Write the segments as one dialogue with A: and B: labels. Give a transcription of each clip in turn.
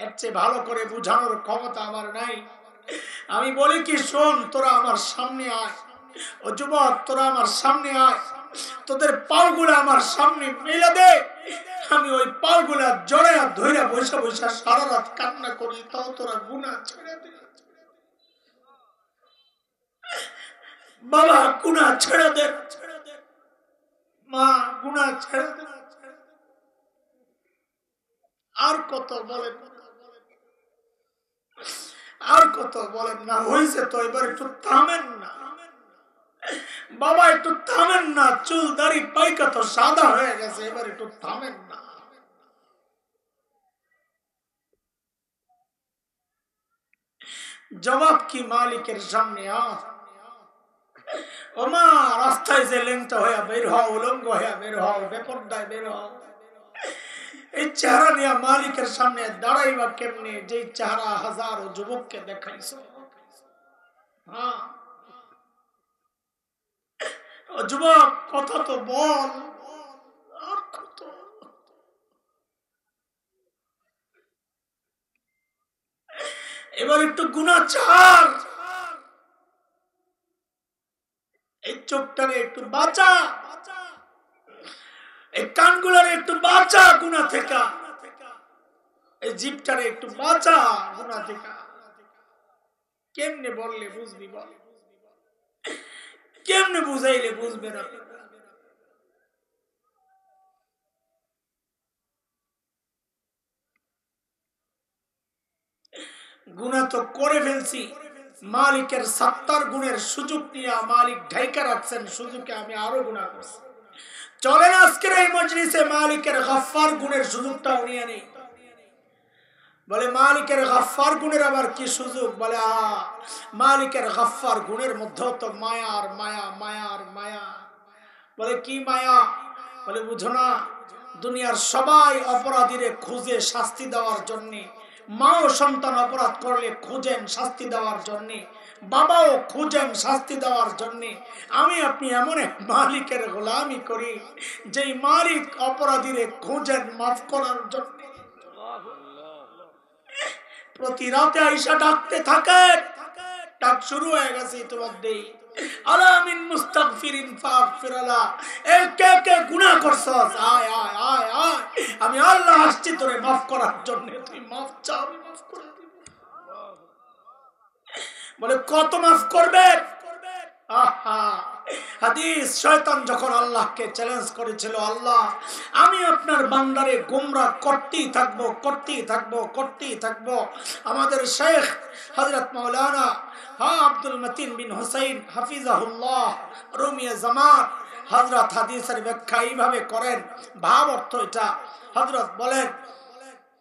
A: এর চেয়ে ভালো করে বুঝানোর ক্ষমতা আমার নাই। আমি বলি কি, শোন, তোরা আমার সামনে আয়। ও যুবক, তোরা আমার সামনে আয়, তোদের পাগুলা আমার সামনে মেলে দে। আমি ওই পাগুলা জড়াইয়া ধইরা বসে বসে সারা রাত কান্না করি, তাও তোরা গুনাহ ছেড়ে দে। বাবা গুনাহ ছেড়ে দে, মা গুনাহ ছেড়ে দে। আর কত বলেন, আর কত বলেন না? হয়েছে তো, এবার একটু থামেন না বাবা, একটু থামেন না। চুল দাড়ি পাইকা তো সাদা হয়ে গেছে, এবার একটু থামেন না। জবাব কি মালিকের সামনে? ও মা, রাস্তায় যে লেংটা হইয়া বের হও, উলঙ্গ হইয়া বের হও, বেপরদায় বের হও, এই চেহারা নিয়ে মালিকের সামনে দাঁড়াইবা কেমনে? যে চেহারা হাজারো যুবককে দেখাইছ। হ্যাঁ, ও যুবক, কথা তো বল। আর কত? এবার একটু গুনাহ ছাড়, এই চোখটারে একটু বাঁচা, এই কানগুলারে একটু বাঁচা গুনাহ থেকে, এই জিভটারে একটু বাঁচা গুনাহ থেকে। কেমনে বললে বুঝবি? বল, কেমনে বুঝাইলে বুঝবে না? গুনাহ তো করে ফেলছি, মালিকের ৭০ গুণের সুযোগ নিয়ে মালিক ঢাইকা রাখছেন, সুযোগে আমি আরো গুনাহ করছি। চলেন আজকের এই মজলিসে মালিকের গফফার গুণের সুযোগটাও নিয়ে নেই। বলে মালিকের গফফার গুণের আবার কি সুযোগ? বলে মালিকের গফফার গুণের মধ্যেও তো মায়া আর মায়া, মায়া আর মায়া। বলে কি মায়া? বলে বুঝো না, দুনিয়ার সবাই অপরাধীরে খুঁজে শাস্তি দেওয়ার জন্যে, মাও সন্তান অপরাধ করলে খুঁজেন শাস্তি দেওয়ার জন্যে, বাবাও খুঁজেন শাস্তি দেওয়ার জন্যে। আমি আপনি এমন এক মালিকের গোলামি করি, যেই মালিক অপরাধীরে খুঁজেন মাফ করার জন্যে। প্রতি রাতে আইসা ডাকতে থাকেন, ডাক শুরু হয়ে গেছে ইতিমধ্যেই। আলামিন মুস্তাগফিরিন ফাগফিরালা, এই কে কে গুনাহ করছস, আয় আয় আয় আয়, আমি আল্লাহ আসছি তোরে মাফ করার জন্য, তুই মাফ চা, আমি মাফ করে দিব। বলে কত মাফ করবেন? হাদিস, শয়তান যখন আল্লাহকে চ্যালেঞ্জ করেছিল, আল্লাহ আমি আপনার বান্দারে গোমরাহ করতেই থাকবো, করতেই থাকবো, করতেই থাকবো। আমাদের শেখ হযরত মাওলানা আব্দুল মতিন বিন হুসাইন হাফিজাহুল্লাহ রুমিয়ে জামান হযরত হাদিসের ব্যাখ্যা এইভাবে করেন, ভাব অর্থ এটা। হযরত বলেন,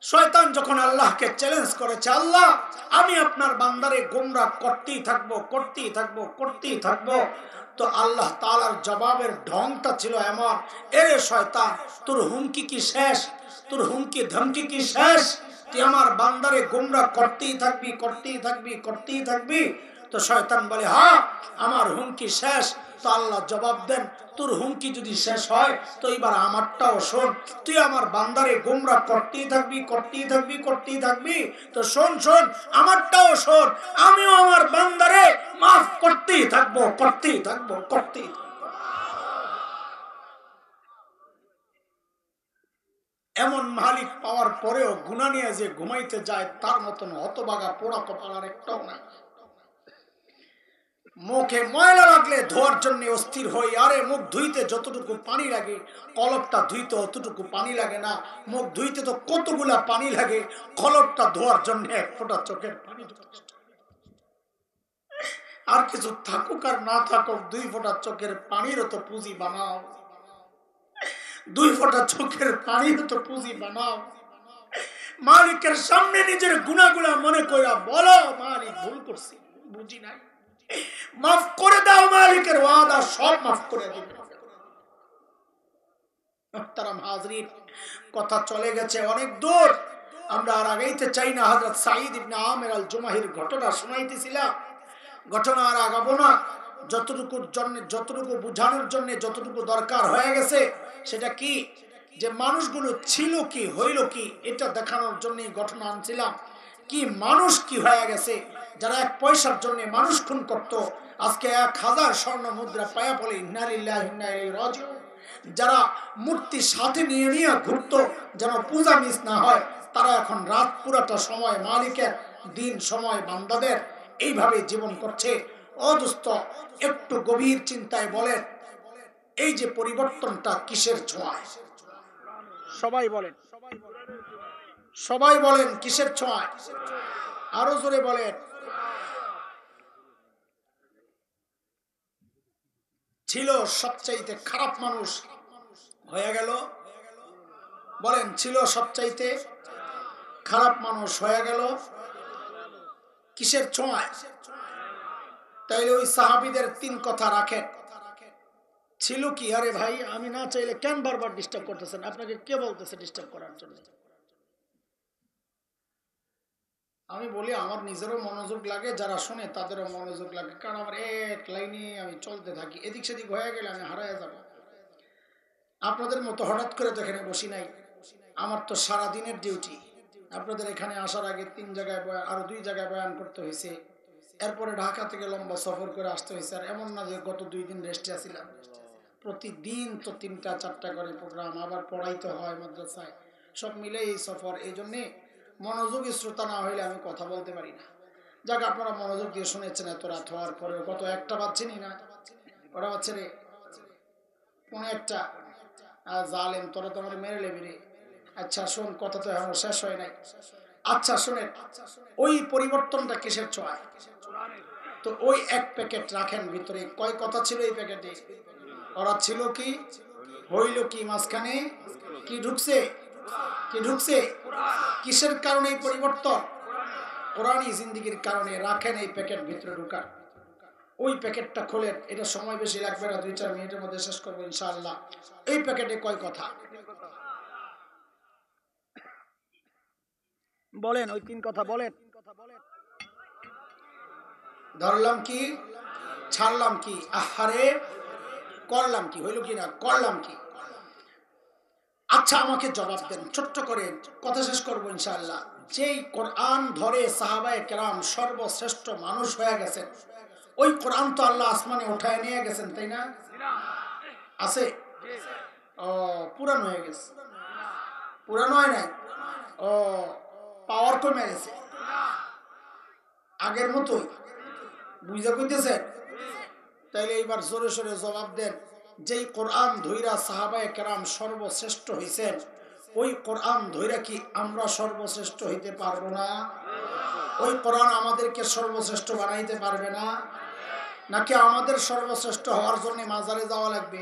A: শয়তান যখন আল্লাহকে চ্যালেঞ্জ করেছে, আল্লাহ আমি আপনার বান্দারে গোমরাহ করতেই থাকবো, করতেই থাকবো, করতেই থাকবো, তো আল্লাহ তাআলার জবাবের ঢংটা ছিল এমন, এরে শয়তান, তোর হুমকি কি শেষ? তোর হুমকি ধমকি কি শেষ? তুই আমার বান্দারে গোমরাহ করতেই থাকবি, করতেই থাকবি, করতেই থাকবি? তো শয়তান বলে, হ্যাঁ আমার হুমকি শেষ। তো আল্লাহ জবাব দেন, তোর হুমকি যদি শেষ হয় তো এবার আমারটাও শোন, তুই আমার বান্দারে গোমরাহ করতেই থাকবি, করতেই থাকবি, করতেই থাকবি, তো শোন শোন, আমারটাও শোন, আমিও আমার বান্দারে মাফ করতেই থাকবো, করতেই থাকবো, করতেই থাকবো। এমন মালিক পাওয়ার পরেও গুনাহ নিয়ে যে ঘুমাইতে যায়, তার মতন হতভাগা পোড়া কপাল আর একটাও নাই। মুখে ময়লা লাগলে ধোয়ার জন্য অস্থির হই, আরে মুখ ধুইতে যতটুকু পানি লাগে, কলপটা ধুইতে অতটুকু পানি লাগে না। মুখ ধুইতে তো কতগুলা পানি লাগে, কলপটা ধোয়ার জন্য এক ফোঁটা চোখের পানি যথেষ্ট। আর কিছু থাকুক আর না থাকুক, 2 ফোঁটা চোখের পানিরও তো পুঁজি বানাও, 2 ফোঁটা চোখের পানিরও তো পুঁজি বানাও। মালিকের সামনে নিজের গুনাহগুলা মনে কইরা বলো, মালিক ভুল করছি, বুঝি নাই, মাফ করে দাও, মালিকের ওয়াদা সব মাফ করে দিবে। মুহতারাম হাজরিন, কথা চলে গেছে অনেক দূর, আমরা আর আগাইতে চাই না। হযরত সাঈদ ইবনে আমির আল জুমাহির ঘটনা শোনাইতেছিলাম, ঘটনা আর আগাবো না। যতটুকুর জন্য, যতটুকু বুঝানোর জন্য যতটুকু দরকার হয়ে গেছে, সেটা কি? যে মানুষগুলো ছিল কি হইল কি এটা দেখানোর জন্যই ঘটনা আনছিলাম। কি মানুষ কি হয়ে গেছে, যারা 1 পয়সার জন্য মানুষ খুন করত, আজকে 1000 স্বর্ণ মুদ্রা পায়া বলে ইন্না লিল্লাহি ওয়া ইন্না ইলাইহি রাজিউন। যারা মূর্তি সাথে নিয়ে নিয়ে ঘুরত যেন পূজা মিস না হয়, তারা এখন রাত পুরাটা সময় মালিকের, দিন সময় বান্দাদের, এইভাবে জীবন করছে। ও দোস্ত, একটু গভীর চিন্তায় বলেন, এই যে পরিবর্তনটা কিসের ছোঁয়ায়? সবাই বলেন, সবাই বলেন কিসের ছোঁয়ায়? আরো জোরে বলেন। ছিল সবচাইতে খারাপ মানুষ হয়ে গেল। বলেন, ছিল সবচাইতে খারাপ মানুষ হয়ে গেল কিসের ছোঁয়ায়? তাইলে ওই সাহাবীদের 3 কথা রাখেন। ছিল কি? আরে ভাই, আমি না চাইলে কেন বারবার ডিস্টার্ব করতেছেন? আপনাকে কে বলতেছে ডিস্টার্ব করার জন্য? আমি বলি আমার নিজেরও মনোযোগ লাগে, যারা শুনে তাদেরও মনোযোগ লাগে, কারণ আমার এক লাইনে আমি চলতে থাকি। এদিক সেদিক হয়ে গেলে আমি হারায় যাব। আপনাদের মতো হঠাৎ করে তো এখানে বসি নাই, আমার তো সারা দিনের ডিউটি। আপনাদের এখানে আসার আগে 3 জায়গায় আরো 2 জায়গায় বয়ান করতে হয়েছে, এরপরে ঢাকা থেকে লম্বা সফর করে আসতে হয়েছে। আর এমন না যে গত 2 দিন রেস্টে আসছিলাম, প্রতিদিন তো 3টা 4টা করে প্রোগ্রাম, আবার পড়াইতে হয় মাদ্রাসায়, সব মিলে এই সফর। এই জন্যে মনোযোগী শ্রোতা না হইলে আমি কথা বলতে পারি না। যাক, আপনারা মনোযোগ দিয়ে শুনেছেন এত রাত হওয়ার পরে। কত 1টা বাজছেনি না? ওরা বাচ্চা রে, 1:45। জালেম, তোরা তো আমার মেরে লেবি রে। আচ্ছা শোন, কথা তো এখন শেষ হয় নাই। আচ্ছা শোনেন, ওই পরিবর্তনটা কিসের ছোঁয়ায়? তো ওই 1 প্যাকেট রাখেন, ভিতরে কয় কথা ছিল এই প্যাকেটে? ওরা ছিল কি, হইল কি, মাঝখানে কি ঢুকছে? কি ঢুকছে? কিসের কারণে এই পরিবর্তন? কোরআনী জিন্দেগির কারণে। রাখেন এই প্যাকেট, ভিতরে ঢুকান। ওই প্যাকেটটা খোলেন, এটা সময় বেশি লাগবে না, 2-4 মিনিটের মধ্যে শেষ করবো ইনশাআল্লাহ। এই প্যাকেটে কয় কথা বলেন? ওই 3 কথা বলেন। ধরলাম কি, ছাড়লাম কি, আহারে করলাম কি, হইল কি না, করলাম কি? আচ্ছা আমাকে জবাব দেন ছোট্ট করে, কথা শেষ করবো ইনশাআল্লাহ। যেই কোরআন ধরে সাহাবায়ে কেরাম সর্বশ্রেষ্ঠ মানুষ হয়ে গেছেন, ওই কোরআন তো আল্লাহ আসমানে উঠায় নিয়ে গেছেন, তাই না? আছে? ও, পুরান হয়ে গেছে? পুরান হয় নাই? ও, পাওয়ার কমে গেছে? আগের মতোই? বুঝা কইতেছেন? তাইলে এইবার জোরে সোরে জবাব দেন, যেই কোরআন ধইরা সাহাবায়ে কেরাম সর্বশ্রেষ্ঠ হইছেন, ওই কোরআন ধইরা কি আমরা সর্বশ্রেষ্ঠ হইতে পারবো না? ওই কোরআন আমাদেরকে সর্বশ্রেষ্ঠ বানাইতে পারবে না? নাকি আমাদের সর্বশ্রেষ্ঠ হওয়ার জন্য মাজারে যাওয়া লাগবে?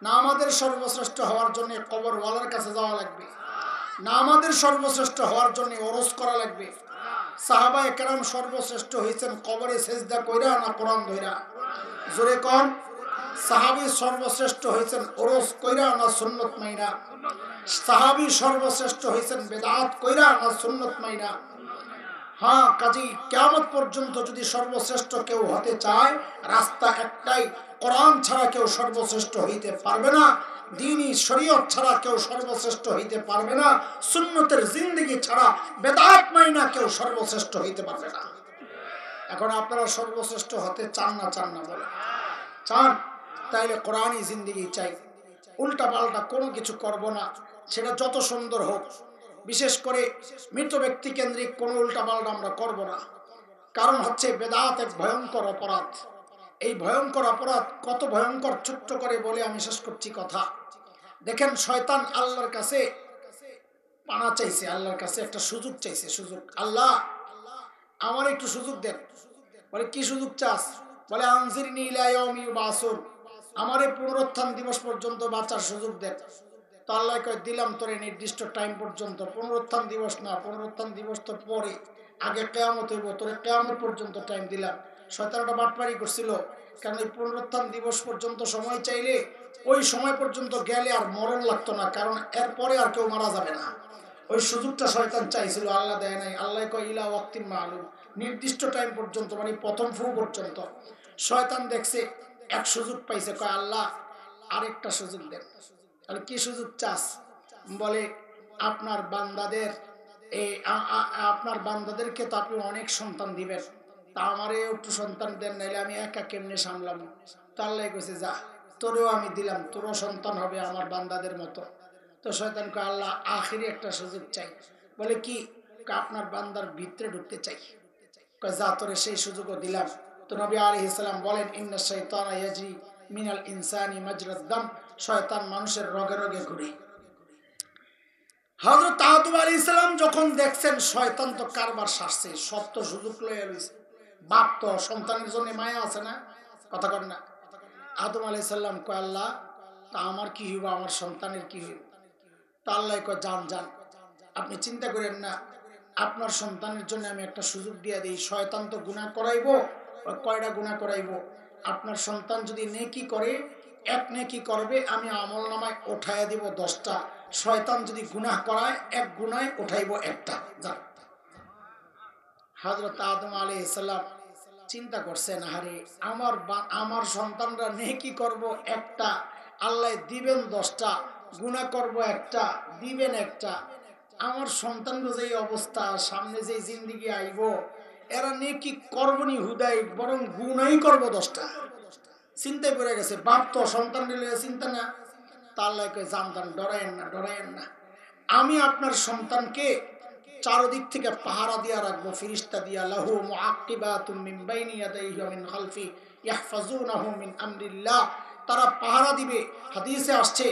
A: না আমাদের সর্বশ্রেষ্ঠ হওয়ার জন্য কবরওয়ালার কাছে যাওয়া লাগবে? না আমাদের সর্বশ্রেষ্ঠ হওয়ার জন্য ওরস করা লাগবে? সাহাবায়ে কেরাম সর্বশ্রেষ্ঠ হইছেন কবরে সেজদা কইরা না কোরআন ধইরা? জোরে কোন? সাহাবী সর্বশ্রেষ্ঠ হইছেন ওরস কইরা না সুন্নত মাইনা? সাহাবী সর্বশ্রেষ্ঠ হইছেন বেদাত কইরা না সুন্নত মাইনা? হ্যাঁ, কাজী কিয়ামত পর্যন্ত যদি সর্বশ্রেষ্ঠ কেউ হতে চায়, রাস্তা একটাই, কোরআন ছাড়া কেউ সর্বশ্রেষ্ঠ হইতে পারবে না, দ্বীনি শরীয়ত ছাড়া কেউ সর্বশ্রেষ্ঠ হইতে পারবে না, সুন্নতের জিন্দেগি ছাড়া বেদাত মাইনা কেউ সর্বশ্রেষ্ঠ হইতে পারবে না। এখন আপনারা সর্বশ্রেষ্ঠ হতে চান না চান না বলে? চান? তাইলে কোরআনই জিন্দেগি চাই। উল্টা পাল্টা কোনো কিছু করব না, সেটা যত সুন্দর হোক। বিশেষ করে মৃত ব্যক্তি কেন্দ্রিক কোনো উল্টা পাল্টা আমরা করব না। কারণ হচ্ছে বেদাত এক ভয়ঙ্কর অপরাধ। এই ভয়ঙ্কর অপরাধ কত ভয়ঙ্কর, ছোট্ট করে বলে আমি শেষ করছি কথা। দেখেন, শয়তান আল্লাহর কাছে পানা চাইছে, আল্লাহর কাছে একটা সুযোগ চাইছে। সুযোগ, আল্লাহ আমার একটু সুযোগ দেন। বলে কি সুযোগ চাস? বলে আনজিরনি ইলা ইয়াউমি ইউবাসুন, আমারে পুনরুত্থান দিবস পর্যন্ত বাঁচার সুযোগ দেন। তো আল্লাহ কয়, দিলাম তোরে নির্দিষ্ট টাইম পর্যন্ত। পুনরুত্থান দিবস না, পুনরুত্থান দিবস তো পরে, আগে কিয়ামত হইব, তোরে কিয়ামত পর্যন্ত টাইম দিলাম। শয়তানটা বাটপারি করছিল, কারণ এই পুনরুত্থান দিবস পর্যন্ত সময় চাইলে ওই সময় পর্যন্ত গেলে আর মরণ লাগতো না, কারণ এরপরে আর কেউ মারা যাবে না। ওই সুযোগটা শয়তান চাইছিল, আল্লাহ দেয় নাই। আল্লাহ কয় ইলা ওয়াক্তিন মালুম, নির্দিষ্ট টাইম পর্যন্ত, মানে প্রথম ফু পর্যন্ত। শয়তান দেখছে এক সুযোগ পাইছে, কয় আল্লাহ আরেকটা সুযোগ দেন। আর কি সুযোগ চাস? বলে আপনার বান্দাদের আপনার বান্দাদেরকে তো আপনি অনেক সন্তান দিবেন, তা আমারে একটু সন্তান দেন, নাইলে আমি একা কেমনে সামলাম। তো আল্লাহ কইছে যা, তোরেও আমি দিলাম, তোরও সন্তান হবে আমার বান্দাদের মতো। তো শয়তানকে আল্লাহ আখিরি একটা সুযোগ চাই। বলে কি? আপনার বান্দার ভিতরে ঢুকতে চাই। যা, তোরে সেই সুযোগও দিলাম। তো নবী আলাইহিস সালাম বলেন ইন্না শাইতানা ইয়াজরি মিনাল ইনসানি মাজরাদ দাম, শয়তান মানুষের রগে রগে ঘুরে। হযরত আদম আলাইহিস সালাম যখন দেখছেন শয়তান তো কারবার সারছে, সব তো সুযোগ লয়ে লইছে। বাপ তো সন্তানের জন্য মায়া আছে না, কথা কন না? আদম আলাইহিস সালাম কয় আল্লাহ, তা আমার কি হইব, আমার সন্তানের কি হইব? তা আল্লাহ কয় যান যান, আপনি চিন্তা করেন না, আপনার সন্তানের জন্য আমি একটা সুযোগ দিয়ে দিই। শয়তান তো গুনাহ করাইবো, কয়টা গুনাহ করাইবো? আপনার সন্তান যদি নেকি করে, এক নেকি করবে, আমি আমল নামায় উঠাইয়া দিব 10টা। শয়তান যদি গুনাহ করায়, এক গুনায় উঠাইব একটা। যান। হযরত আদম আলাইহিস সালাম চিন্তা করছেন, আরে আমার সন্তানরা নেকি করব একটা, আল্লাহ দিবেন 10টা, গুনাহ করব একটা, দিবেন একটা। আমার সন্তানরা যে অবস্থা, সামনে যে জিন্দেগি আইব, এরা নেকি করবনি হুদাই, বরং গুনাহই করব 10টা। চিন্তায় পড়ে গেছে, বাপ তো সন্তান নিলে চিন্তা না। তা আল্লাহ কয় যান যান, ডরায়েন না, ডরায়েন না। আমি আপনার সন্তানকে চারদিক থেকে পাহারা দিয়া রাখবো, ফিরিস্তা দিয়া। লাহু মুআক্কিবাতুম মিন বাইনি ইয়াদাইহি ওয়া মিন খালফি ইয়াহফাজুনাহু মিন আমরিল্লাহ, তারা পাহারা দিবে। হাদিসে আসছে,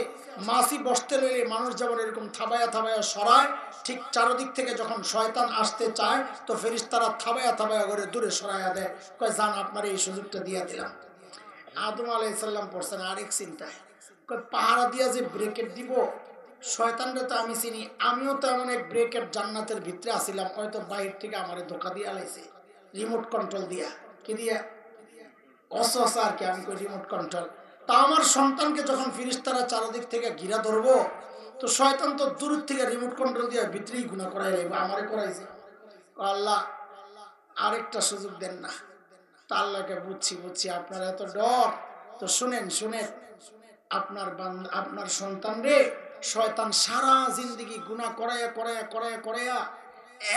A: মাছি বসতে লইলে মানুষ যেমন এরকম থাবায়া থাবায়া সরায়, ঠিক চারদিক থেকে যখন শয়তান আসতে চায়, তো ফেরেশতারা থাবায়া থাবায়া করে দূরে সরাইয়া দেয়। কয় যান, আপনার এই সুযোগটা দিয়া দিলাম। আদম আলাইহিস সালাম পড়ছেন আরেক চিন্তায়, কয় পাহারা দিয়া যে ব্রেকেট দিব, শয়তানরা তো আমি চিনি, আমিও তো এমন এক ব্রেকেট জান্নাতের ভিতরে আসিলাম, হয়তো বাহির থেকে আমার ধোকা দিয়ে আলাইছে রিমোট কন্ট্রোল দিয়া। কি দিয়া? অসহসা আর কি, আমি কই রিমোট কন্ট্রোল। তা আমার সন্তানকে যখন ফিরিস্তারা চারদিক থেকে ঘিরা ধরবো, তো শয়তান তো দূর থেকে রিমোট কন্ট্রোল দিয়ে ভিতরেই গুনাহ করাই লাগবে, আমারে করাইছে। আল্লাহ আরেকটা সুযোগ দেন না। তা আল্লাহকে বুঝছি বুঝছি, আপনার এত ডর, তো শুনেন শুনেন, আপনার সন্তান রে শয়তান সারা জিন্দগি গুনাহ করাইয়া করাইয়া করাইয়া করাইয়া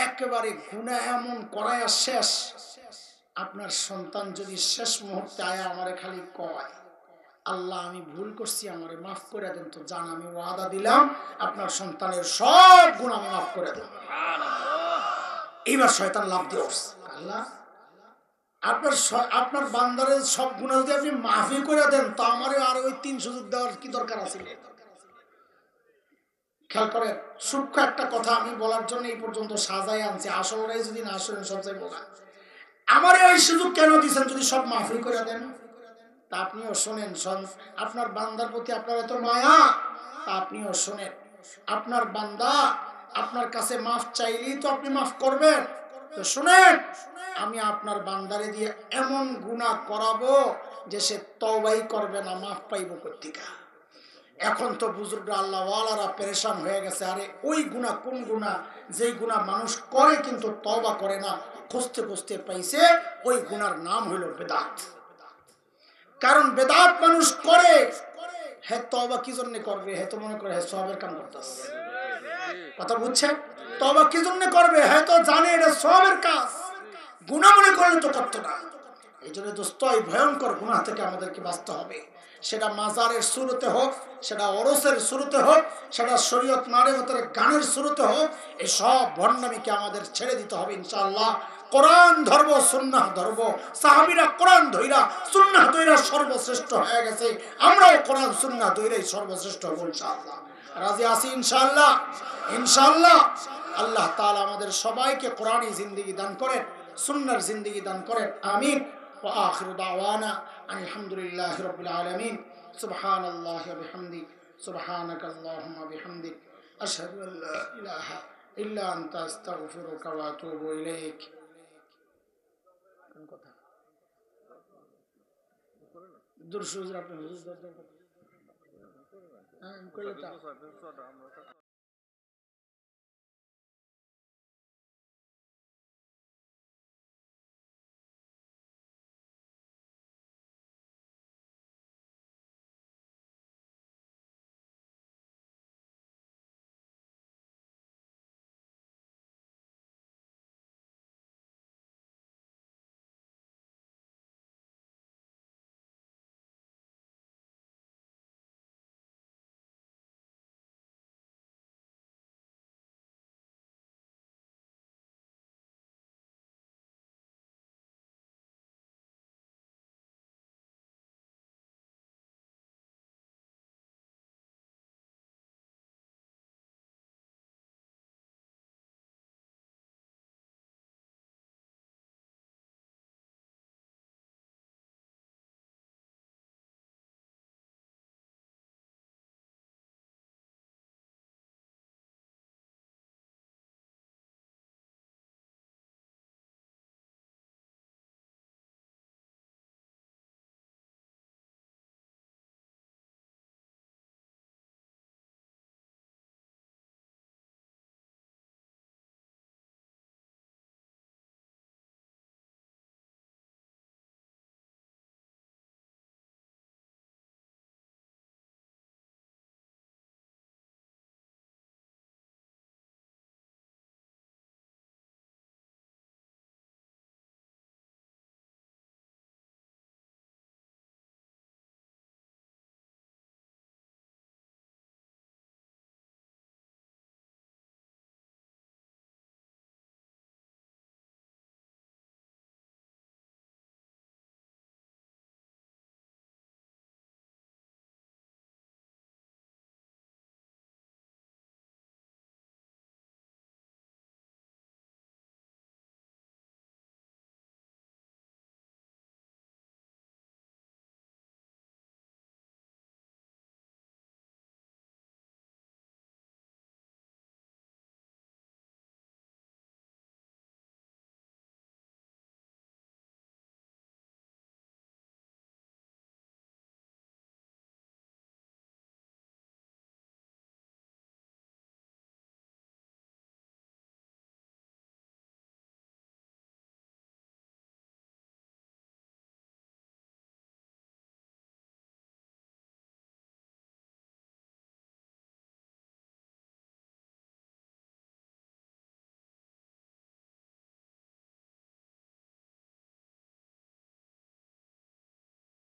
A: একেবারে গুনাহ এমন করাইয়া শেষ। আপনার সন্তান যদি শেষ মুহূর্তে আয়া আমারে খালি কয় আল্লাহ আমি ভুল করছি, আমারে মাফ করে দেন, তো জান আমি ওয়াদা দিলাম আপনার সন্তানের সব গুনাহ আমি মাফ করে দেব। এইবার শয়তান লাভ দিয়ে উঠছে, আল্লাহ আপনার বান্দারের সব গুনাহ যদি আপনি মাফি করে দেন, তো আমারে আর ওই 3 সুযোগ দেওয়ার কি দরকার আছে? খেয়াল করেন, সূক্ষ্ম একটা কথা আমি বলার জন্য এই পর্যন্ত সাজায় আনছি, আসলটাই যদি না শুনেন সবচেয়ে বলা। আমারে ওই সুযোগ কেন দিচ্ছেন যদি সব মাফি করে দেন? তা আপনিও শোনেন, আপনার বান্দার প্রতি আপনার এত মায়া, তা আপনিও শোনেন। আপনার বান্দা আপনার কাছে মাফ চাইলেই তো আপনি মাফ করবেন। তো শুনেন, আমি আপনার বান্দারে দিয়ে এমন গুনাহ করাবো যে সে তওবাই করবে না, মাফ পাইব কোত্থেকে? এখন তো বুজুর্গরা আল্লাহ ওয়ালারা পেরেশান হয়ে গেছে, আরে ওই গুনাহ কোন গুনাহ যেই গুনাহ মানুষ করে কিন্তু তওবা করে না, খুঁজতে খুঁজতে পাইছে ওই গুনার নাম হইল বেদাত। কারণ বেদাত মানুষ করে, হ্যাঁ তওবা কি জন্য করবে? হ্যাঁ তো মনে করে হ্যাঁ সওয়াবের কাম করতেছে, কথা বুঝছেন? তওবা কি জন্য করবে? হ্যাঁ তো জানে এটা সওয়াবের কাজ, গুনাহ মনে করলে তো করতো না। এই জন্য দোস্ত, এই ভয়ঙ্কর গুনাহ থেকে আমাদেরকে বাঁচতে হবে। সেটা মাজারের শুরুতে হোক, সেটা ওরসের শুরুতে হোক, সেটা শরীয়ত মারিফতের গানের শুরুতে হোক, এই সব ভণ্ডামিকে আমাদের ছেড়ে দিতে হবে ইনশাআল্লাহ। কোরআন ধরব, সুন্নাহ ধরব। সাহাবীরা কোরআন ধইরা সুন্নাহ ধইরা সর্বশ্রেষ্ঠ হয়ে গেছে, আমরাও কোরআন সুন্নাহ ধইরাই সর্বশ্রেষ্ঠ হব ইনশাআল্লাহ। রাজি আছি ইনশাআল্লাহ? ইনশাআল্লাহ। আল্লাহ তাআলা আমাদের সবাইকে কোরআনী জিন্দেগি দান করেন, সুন্নাহর জিন্দেগি দান করেন, আমিন। وآخر دعوانا أن الحمد لله رب العالمين. سبحان الله وبحمده، سبحانك اللهم وبحمدك، أشهد أن لا إله إلا أنت، أستغفرك وأتوب إليك. درشوز رب